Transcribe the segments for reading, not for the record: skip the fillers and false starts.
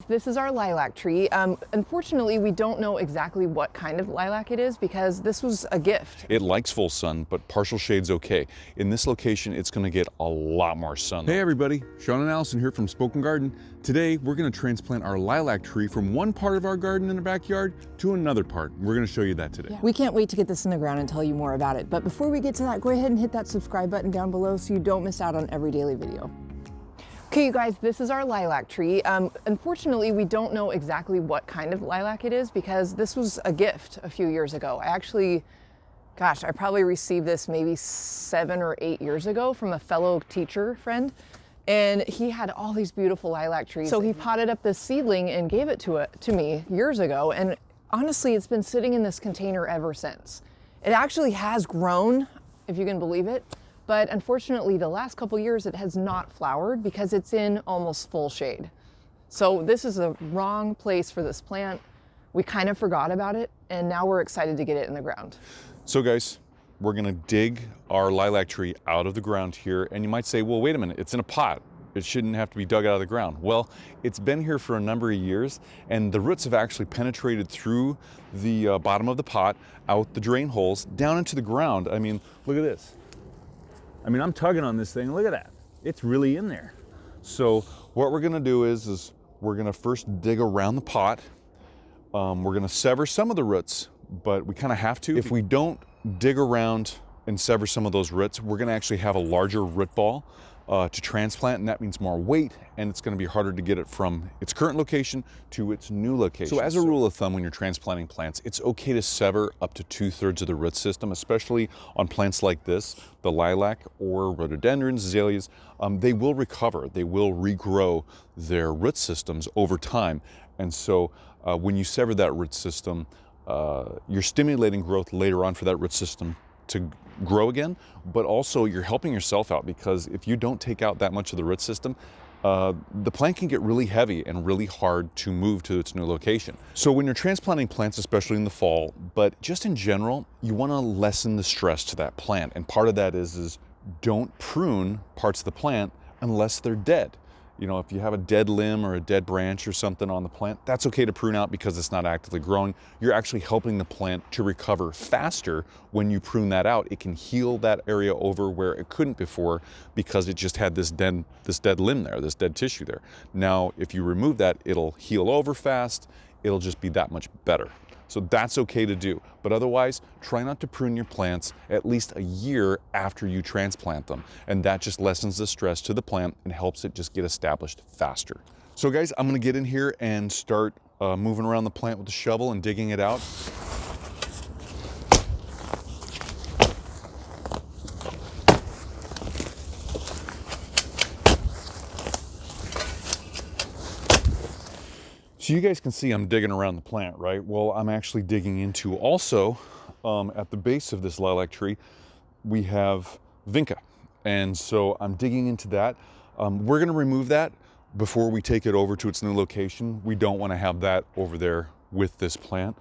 This is our lilac tree. Unfortunately, we don't know exactly what kind of lilac it is because this was a gift. It likes full sun, but partial shade's okay. In this location, it's gonna get a lot more sun. Hey everybody, Sean and Allison here from Spoken Garden. Today, we're gonna transplant our lilac tree from one part of our garden in the backyard to another part. We're gonna show you that today. Yeah. We can't wait to get this in the ground and tell you more about it. But before we get to that, go ahead and hit that subscribe button down below so you don't miss out on every daily video. Okay, you guys, this is our lilac tree. Unfortunately, we don't know exactly what kind of lilac it is because this was a gift a few years ago. I probably received this maybe 7 or 8 years ago from a fellow teacher friend. And he had all these beautiful lilac trees. So he potted up this seedling and gave it to me years ago. And honestly, it's been sitting in this container ever since. It actually has grown, if you can believe it. But unfortunately, the last couple years, it has not flowered because it's in almost full shade. So this is the wrong place for this plant. We kind of forgot about it, and now we're excited to get it in the ground. So guys, we're gonna dig our lilac tree out of the ground here, and you might say, well, wait a minute, it's in a pot. It shouldn't have to be dug out of the ground. Well, it's been here for a number of years, and the roots have actually penetrated through the bottom of the pot, out the drain holes, down into the ground. I mean, look at this. I mean, I'm tugging on this thing, look at that. It's really in there. So what we're gonna do is we're gonna first dig around the pot. We're gonna sever some of the roots, but we kind of have to. If we don't dig around and sever some of those roots, we're gonna actually have a larger root ball to transplant, and that means more weight, and it's gonna be harder to get it from its current location to its new location. So as a rule of thumb, when you're transplanting plants, it's okay to sever up to 2/3 of the root system, especially on plants like this, the lilac or rhododendrons, azaleas. They will recover, they will regrow their root systems over time. And so when you sever that root system, you're stimulating growth later on for that root system to grow again, but also you're helping yourself out, because if you don't take out that much of the root system, the plant can get really heavy and really hard to move to its new location. So when you're transplanting plants, especially in the fall, but just in general, you want to lessen the stress to that plant. And part of that is don't prune parts of the plant unless they're dead. You know, if you have a dead limb or a dead branch or something on the plant, that's okay to prune out because it's not actively growing. You're actually helping the plant to recover faster when you prune that out. It can heal that area over where it couldn't before because it just had this dead limb there, this dead tissue there. Now, if you remove that, it'll heal over fast. It'll just be that much better. So that's okay to do. But otherwise, try not to prune your plants at least a year after you transplant them. And that just lessens the stress to the plant and helps it just get established faster. So guys, I'm gonna get in here and start moving around the plant with the shovel and digging it out. So you guys can see I'm digging around the plant, right? Well, I'm actually digging into also, at the base of this lilac tree, we have vinca. And so I'm digging into that. We're gonna remove that before we take it over to its new location. We don't wanna have that over there with this plant.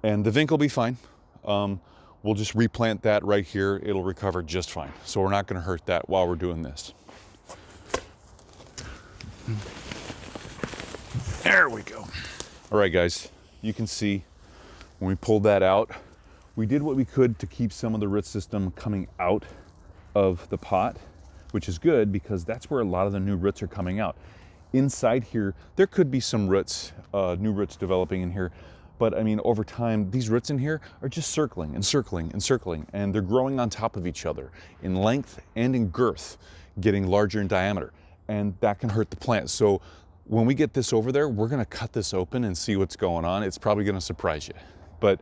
And the vinca will be fine. We'll just replant that right here. It'll recover just fine. So we're not gonna hurt that while we're doing this. There we go. All right, guys, you can see when we pulled that out, we did what we could to keep some of the root system coming out of the pot, which is good because that's where a lot of the new roots are coming out. Inside here, there could be some roots, new roots developing in here, but I mean, over time, these roots in here are just circling and circling and circling, and they're growing on top of each other in length and in girth, getting larger in diameter, and that can hurt the plant. So when we get this over there, we're gonna cut this open and see what's going on. It's probably gonna surprise you. But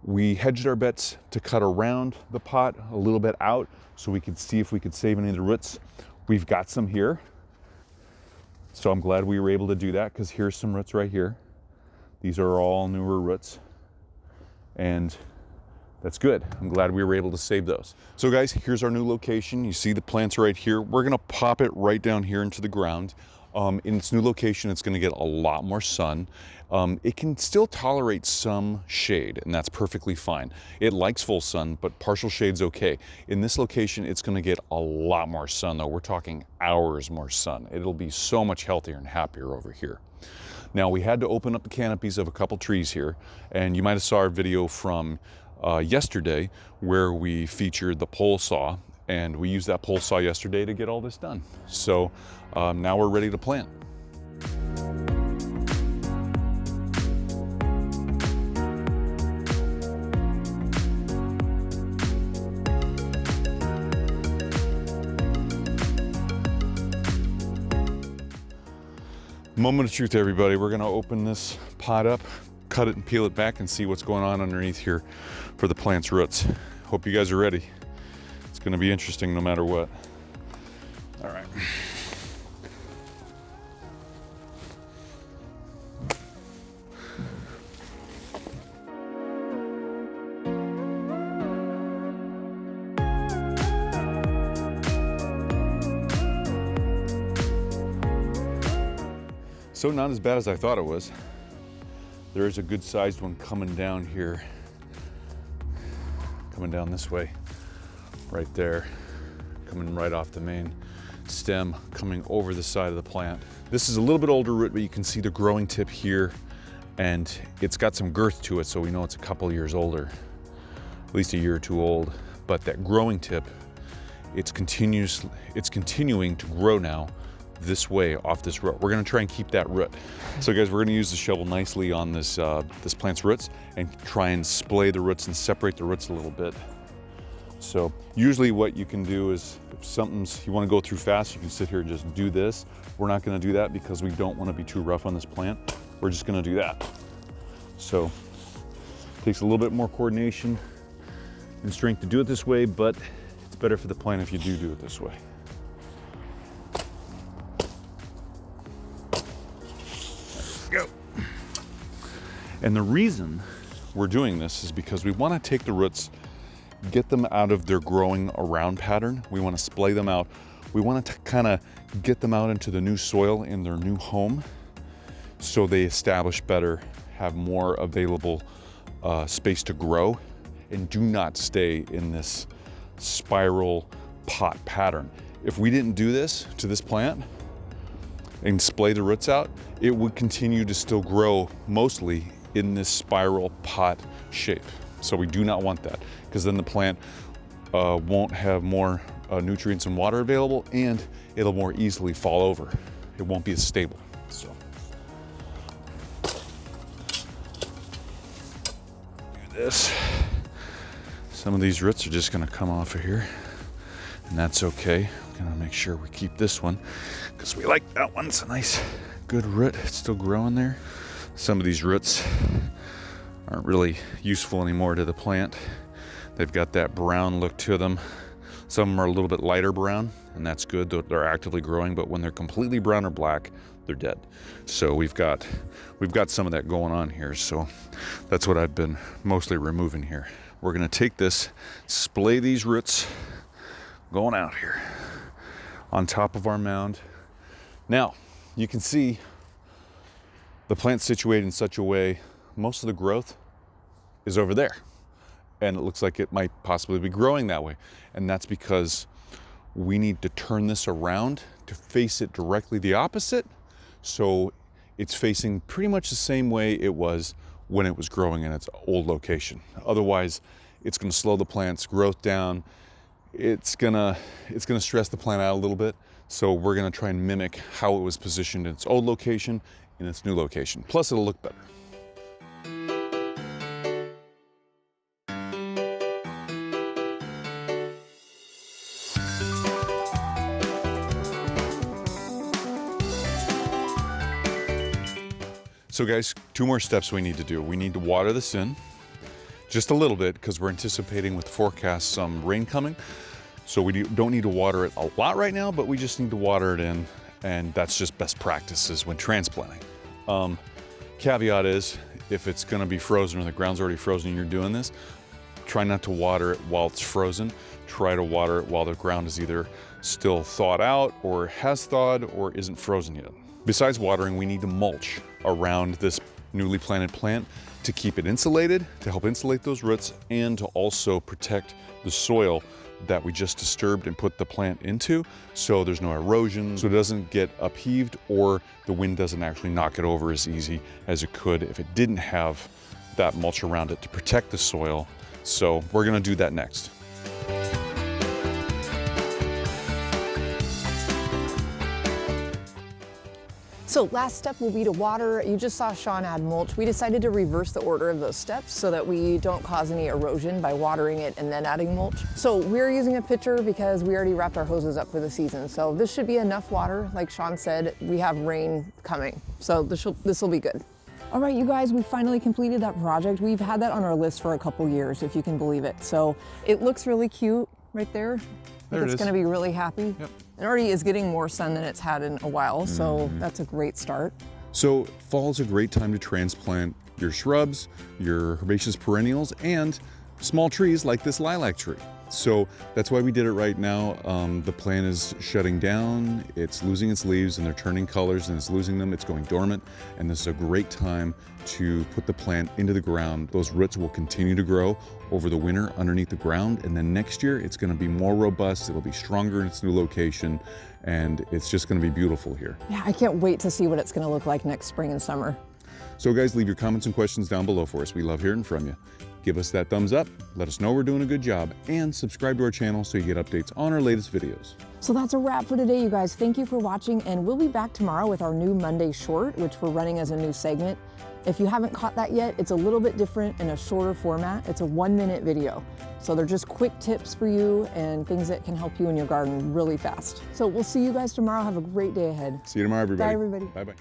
we hedged our bets to cut around the pot a little bit out so we could see if we could save any of the roots. We've got some here. So I'm glad we were able to do that, because here's some roots right here. These are all newer roots. And that's good. I'm glad we were able to save those. So guys, here's our new location. You see the plants right here. We're gonna pop it right down here into the ground. In its new location, it's gonna get a lot more sun. It can still tolerate some shade, and that's perfectly fine. It likes full sun, but partial shade's okay. In this location, it's gonna get a lot more sun though. We're talking hours more sun. It'll be so much healthier and happier over here. Now, we had to open up the canopies of a couple trees here, and you might have saw our video from yesterday where we featured the pole saw, and we used that pole saw yesterday to get all this done. So now we're ready to plant. Moment of truth, everybody. We're gonna open this pot up, cut it and peel it back and see what's going on underneath here for the plant's roots. Hope you guys are ready. It's gonna be interesting no matter what. All right. So not as bad as I thought it was. There is a good sized one coming down here, coming down this way, right there, coming right off the main stem, coming over the side of the plant. This is a little bit older root, but you can see the growing tip here, and it's got some girth to it, so we know it's a couple years older, at least a year or two old. But that growing tip, it's continuing to grow now this way off this root. We're gonna try and keep that root. So guys, we're gonna use the shovel nicely on this this plant's roots and try and splay the roots and separate the roots a little bit. So usually what you can do is, if you wanna go through fast, you can sit here and just do this. We're not gonna do that because we don't wanna be too rough on this plant. We're just gonna do that. So it takes a little bit more coordination and strength to do it this way, but it's better for the plant if you do it this way. Go. And the reason we're doing this is because we want to take the roots, get them out of their growing around pattern. We want to splay them out. We want to kind of get them out into the new soil in their new home so they establish better, have more available space to grow, and do not stay in this spiral pot pattern. If we didn't do this to this plant and splay the roots out, it would continue to still grow mostly in this spiral pot shape. So we do not want that, because then the plant won't have more nutrients and water available, and it'll more easily fall over. It won't be as stable. So do this. Some of these roots are just gonna come off of here, and that's okay. I'm gonna make sure we keep this one because we like that one. It's a nice, good root. It's still growing there. Some of these roots aren't really useful anymore to the plant. They've got that brown look to them. Some of them are a little bit lighter brown, and that's good. They're actively growing, but when they're completely brown or black, they're dead. So we've got some of that going on here. So that's what I've been mostly removing here. We're gonna take this, splay these roots going out here on top of our mound. Now, you can see the plant's situated in such a way, most of the growth is over there. And it looks like it might possibly be growing that way. And that's because we need to turn this around to face it directly the opposite. So it's facing pretty much the same way it was when it was growing in its old location. Otherwise, it's gonna slow the plant's growth down. It's gonna stress the plant out a little bit. So we're gonna try and mimic how it was positioned in its old location, in its new location. Plus it'll look better. So guys, 2 more steps we need to do. We need to water this in just a little bit because we're anticipating with the forecast some rain coming. So we don't need to water it a lot right now, but we just need to water it in, and that's just best practices when transplanting. Caveat is, if it's gonna be frozen or the ground's already frozen and you're doing this, try not to water it while it's frozen. Try to water it while the ground is either still thawed out or has thawed or isn't frozen yet. Besides watering, we need to mulch around this newly planted plant to keep it insulated, to help insulate those roots, and to also protect the soil that we just disturbed and put the plant into, so there's no erosion, so it doesn't get upheaved or the wind doesn't actually knock it over as easy as it could if it didn't have that mulch around it to protect the soil. So we're gonna do that next. So last step will be to water. You just saw Sean add mulch. We decided to reverse the order of those steps so that we don't cause any erosion by watering it and then adding mulch. So we're using a pitcher because we already wrapped our hoses up for the season. So this should be enough water. Like Sean said, we have rain coming. So this will be good. All right, you guys, we finally completed that project. We've had that on our list for a couple years, if you can believe it. So it looks really cute right there. There it is. It's gonna be really happy. Yep. It already is getting more sun than it's had in a while, so that's a great start. So fall's a great time to transplant your shrubs, your herbaceous perennials, and small trees like this lilac tree. So that's why we did it right now. The plant is shutting down, it's losing its leaves and they're turning colors and it's losing them, it's going dormant. And this is a great time to put the plant into the ground. Those roots will continue to grow over the winter underneath the ground. And then next year it's gonna be more robust, it'll be stronger in its new location, and it's just gonna be beautiful here. Yeah, I can't wait to see what it's gonna look like next spring and summer. So guys, leave your comments and questions down below for us. We love hearing from you. Give us that thumbs up, let us know we're doing a good job, and subscribe to our channel so you get updates on our latest videos. So that's a wrap for today, you guys. Thank you for watching, and we'll be back tomorrow with our new Monday short, which we're running as a new segment. If you haven't caught that yet, it's a little bit different in a shorter format. It's a 1-minute video. So they're just quick tips for you and things that can help you in your garden really fast. So we'll see you guys tomorrow. Have a great day ahead. See you tomorrow, everybody. Bye, everybody. Bye-bye.